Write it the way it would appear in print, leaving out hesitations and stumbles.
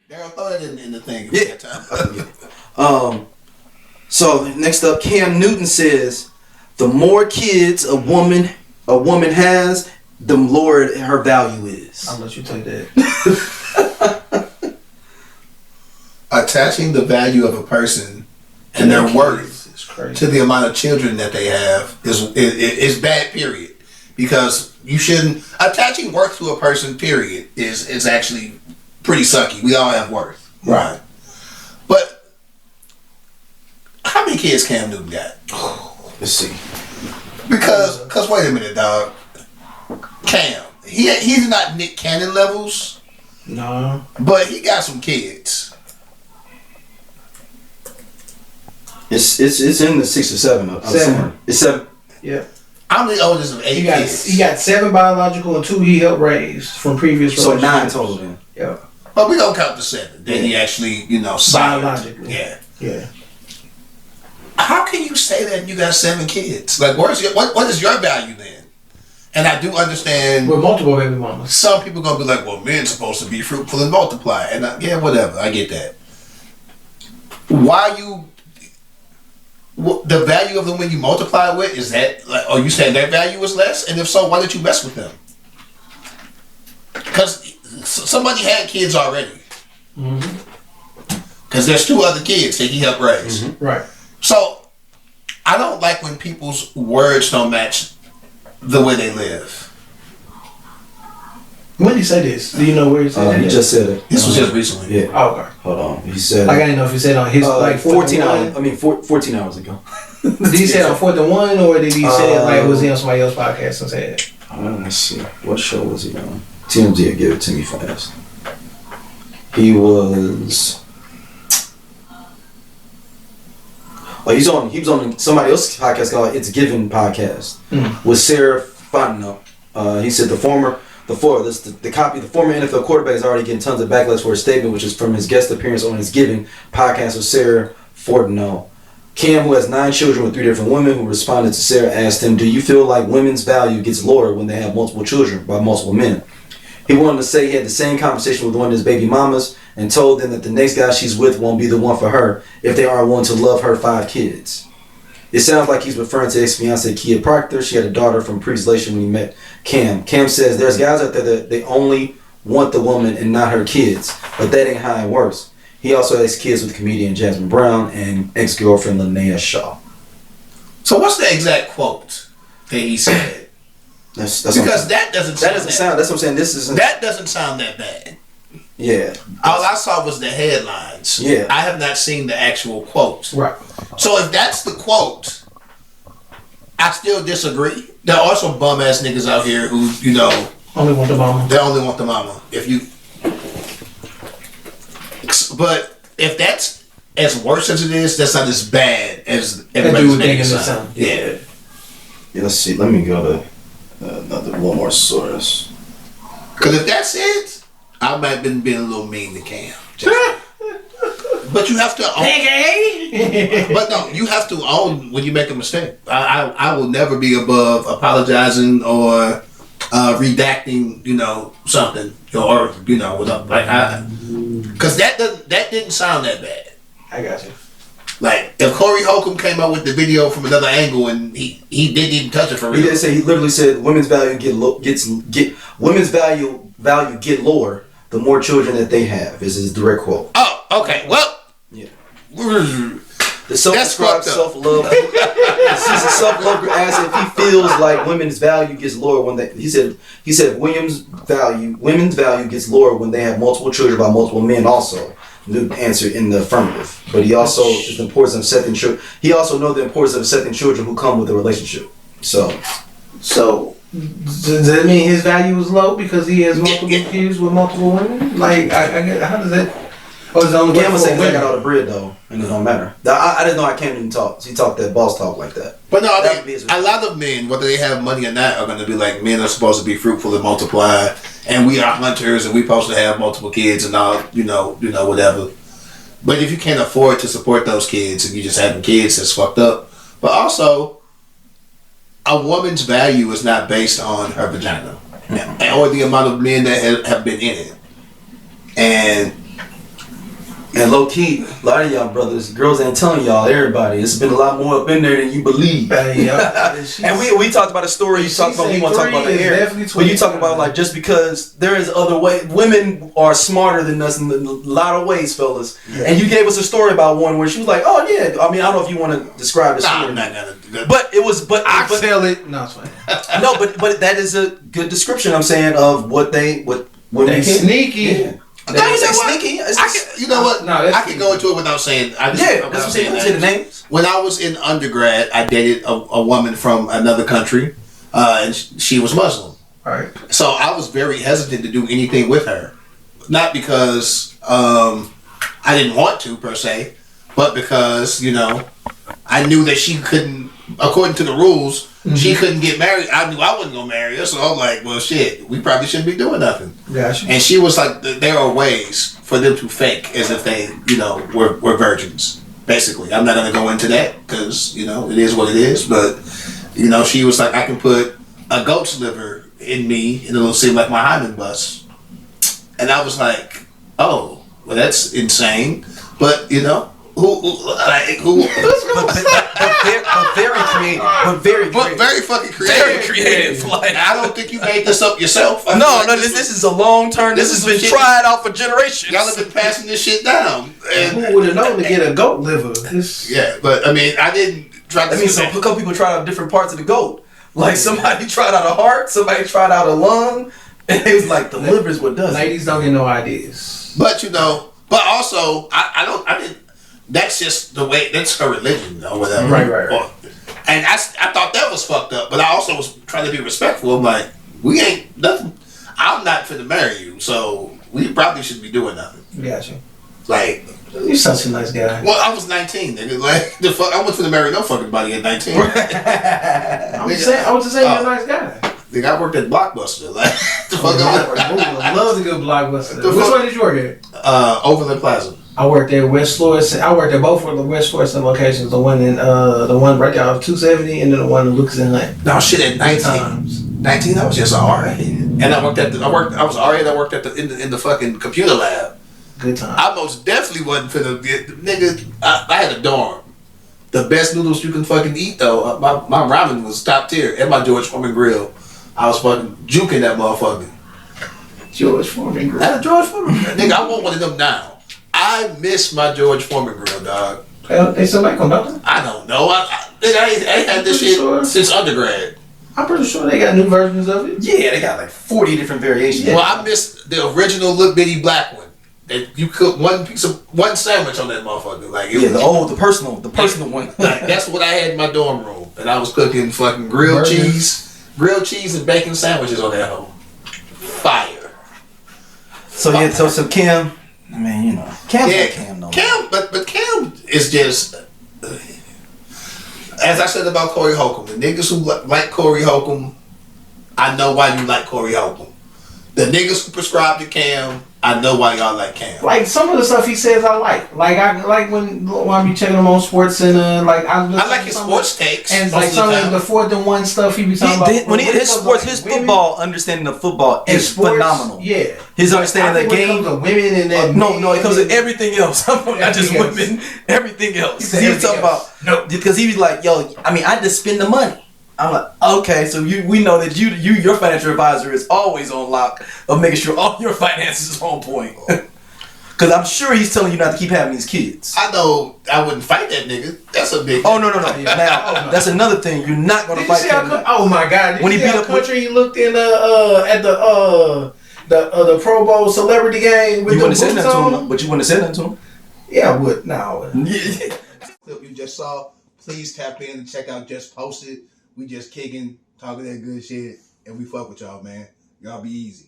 Daryl, throw that in the thing. Yeah. So next up, Cam Newton says, the more kids a woman has, the lower her value is. I'll let you take that. Attaching the value of a person and their worth to the amount of children that they have is bad, period. Because you shouldn't, attaching worth to a person, period, is actually pretty sucky. We all have worth. Right. But how many kids Cam Newton got? Let's see. Because wait a minute, dog. Cam, he's not Nick Cannon levels. No. But he got some kids. It's in the 6 or 7. 7. It's 7. Yeah. I'm the oldest of 8 kids. He got 7 biological and 2 he helped raise from previous relationships. So 9 total then. Yeah. But we don't count the 7. Then he actually, signed. Biologically. Yeah. Yeah. How can you say that you got 7 kids? Like, what is your value then? And I do understand with multiple baby mamas. Some people gonna be like, well, men supposed to be fruitful and multiply, and whatever. I get that. The value of them when you multiply with, is that, like, are you saying their value is less? And if so, why did you mess with them? Because somebody had kids already. Because there's 2 other kids that he helped raise. Right. So, I don't like when people's words don't match the way they live. When did he say this? Do you know where he said that? He just said it. This was just recently. Yeah. Oh, okay. Hold on. He said. Like, I didn't know if he said on his 14 hours. 14 hours ago. Did he say on 4th and 1, or did he say it was he on somebody else's podcast and said it? Let's see. What show was he on? TMZ, give it to me fast. He was. He was on somebody else's podcast called It's Given Podcast with Sarah Fontenot. He said the former NFL quarterback is already getting tons of backlash for his statement, which is from his guest appearance on It's Given Podcast with Sarah Fontenot. Cam, who has 9 children with 3 different women, who responded to Sarah, asked him, do you feel like women's value gets lowered when they have multiple children by multiple men? He wanted to say he had the same conversation with one of his baby mamas and told them that the next guy she's with won't be the one for her if they aren't willing to love her 5 kids. It sounds like he's referring to ex-fiancée Kia Proctor. She had a daughter from a previous relation when he met Cam. Cam says there's guys out there that they only want the woman and not her kids, but that ain't how it works. He also has kids with comedian Jasmine Brown and ex-girlfriend Linnea Shaw. So what's the exact quote that he said? That's because that doesn't sound. That's what I'm saying. That doesn't sound that bad. Yeah. All I saw was the headlines. Yeah. I have not seen the actual quote. Right. So if that's the quote, I still disagree. There are some bum ass niggas out here who, only want the mama. They only want the mama. But if that's as worse as it is, that's not as bad as everybody's making it sound. Yeah. Let's see. Let me go to one more source. Because if that's it, I might have been being a little mean to Cam. But you have to own. But no, you have to own when you make a mistake. I will never be above apologizing or redacting, something or because that didn't sound that bad. I got you. Like if Corey Holcomb came out with the video from another angle and he didn't even touch it for real. He didn't say. He literally said women's value women's value get lower the more children that they have. Is his direct quote. Oh, okay. Well, yeah. The self-described self-love. This is self-love asks if he feels like women's value gets lower when they. He said women's value gets lower when they have multiple children by multiple men. Also, Newton answered in the affirmative. But he also is the importance of accepting children. He also knows the importance of accepting children who come with a relationship. So does that mean his value is low because he has multiple kids with multiple women? Like, I get how does that? Oh, it's only Gamma saying I got all the bread though, and it don't matter. I didn't know I can't even talk. He talked that boss talk like that. But no, a lot of men, whether they have money or not, are going to be like, men are supposed to be fruitful and multiply, and we are hunters, and we're supposed to have multiple kids and all, whatever. But if you can't afford to support those kids and you just having kids, that's fucked up. But also, a woman's value is not based on her vagina or the amount of men that have been in it. And And low key, a lot of y'all brothers, girls ain't telling y'all, everybody, it's been a lot more up in there than you believe. And we talked about a story. You talked about, we want to talk about the air, but you talk about like just because there is other way, women are smarter than us in a lot of ways, fellas. Yeah. And you gave us a story about one where she was like, "Oh yeah," I mean, I don't know if you want to describe the story. I'm not gonna. But it was, I tell it. No, it's fine. No, but that is a good description. I'm saying of what they sneaky. Yeah. No, you say sneaky. You know what? No, I can go into it without saying. That's what I'm saying. Say the names. When I was in undergrad, I dated a woman from another country, and she was Muslim. All right. So I was very hesitant to do anything with her, not because I didn't want to per se, but because I knew that she couldn't, according to the rules, she couldn't get married. I knew I wasn't gonna marry her, so I'm like, well, shit, we probably shouldn't be doing nothing. Gotcha. And she was like, there are ways for them to fake as if they, were virgins. Basically, I'm not gonna go into that because it is what it is. But she was like, I can put a goat's liver in me, and it'll seem like my hymen bust. And I was like, oh, well, that's insane. But Who? But very fucking creative. Very creative. Like, I don't think you made this up yourself. No, this is a long term. This has been tried out for generations. Y'all have been passing this shit down. And who would have known to get a goat liver? Yeah, but I mean, I didn't try to. I mean, a couple people tried out different parts of the goat. Like somebody tried out a heart, somebody tried out a lung, and it was like the liver is what does. Ladies don't get no ideas. But but also I didn't. That's just the way. That's her religion or whatever. Right. And I thought that was fucked up. But I also was trying to be respectful. I'm like, we ain't nothing. I'm not finna marry you, so we probably shouldn't be doing nothing. Gotcha. Like, you're such a nice guy. Well, I was 19, nigga. Like, the fuck, I wasn't finna marry no fucking body at 19. I was just saying you're a nice guy. Nigga, I worked at Blockbuster. Like, the fuck I love to go Blockbuster. Which one did you work at? Overland Plaza. I worked at West Florissant. I worked at both of the West Florissant locations. The one in the one right there off 270, and then the one in Lucas and Hunt. No shit, at 19. 19, I was just an RA, and I was RA. And I worked at in the fucking computer lab. Good time. I most definitely wasn't finna get nigga. I had a dorm. The best noodles you can fucking eat though. My ramen was top tier, and my George Foreman grill. I was fucking juking that motherfucker. George Foreman grill. I had a George Foreman grill. Nigga, I want one of them now. I miss my George Foreman grill, dog. They still make them, don't they? I don't know. I had this shit since undergrad. I'm pretty sure they got new versions of it. Yeah, they got like 40 different variations. Yeah. Well, I miss the original little bitty black one. That you cook one sandwich on that motherfucker. Like the personal one. Like, that's what I had in my dorm room, and I was cooking fucking grilled cheese and bacon sandwiches on that hoe. Fire. So so Kim. I mean, Cam's like Cam, though. Cam, but Cam is just, as I said about Corey Holcomb, the niggas who like Corey Holcomb, I know why you like Corey Holcomb. The niggas who prescribe to Cam, I know why y'all like Cam. Like some of the stuff he says, I like. Like I like when I be checking him on Sports Center. Like I like his sports takes. And like some of the 4th-and-1 stuff he be talking about. When his football understanding of football is phenomenal. Yeah, his understanding of the game. When it comes to women and then no, it comes to everything else. Not just women, everything else. He was talking about because he was like, yo, I mean, I just spend the money. I'm like, okay, so we know that your financial advisor is always on lock of making sure all your finances are on point. Because I'm sure he's telling you not to keep having these kids. I know I wouldn't fight that nigga. That's a big. Oh no. Now that's another thing. You're not gonna fight that. Oh my God! When he beat up country, he looked in at the Pro Bowl celebrity game with you the wouldn't have said boots nothing to on. him, but you wouldn't have said nothing to him. Yeah, I would. No, I wouldn't. Clip you just saw. Please tap in and check out Just Posted. We just kicking, talking that good shit, and we fuck with y'all, man. Y'all be easy.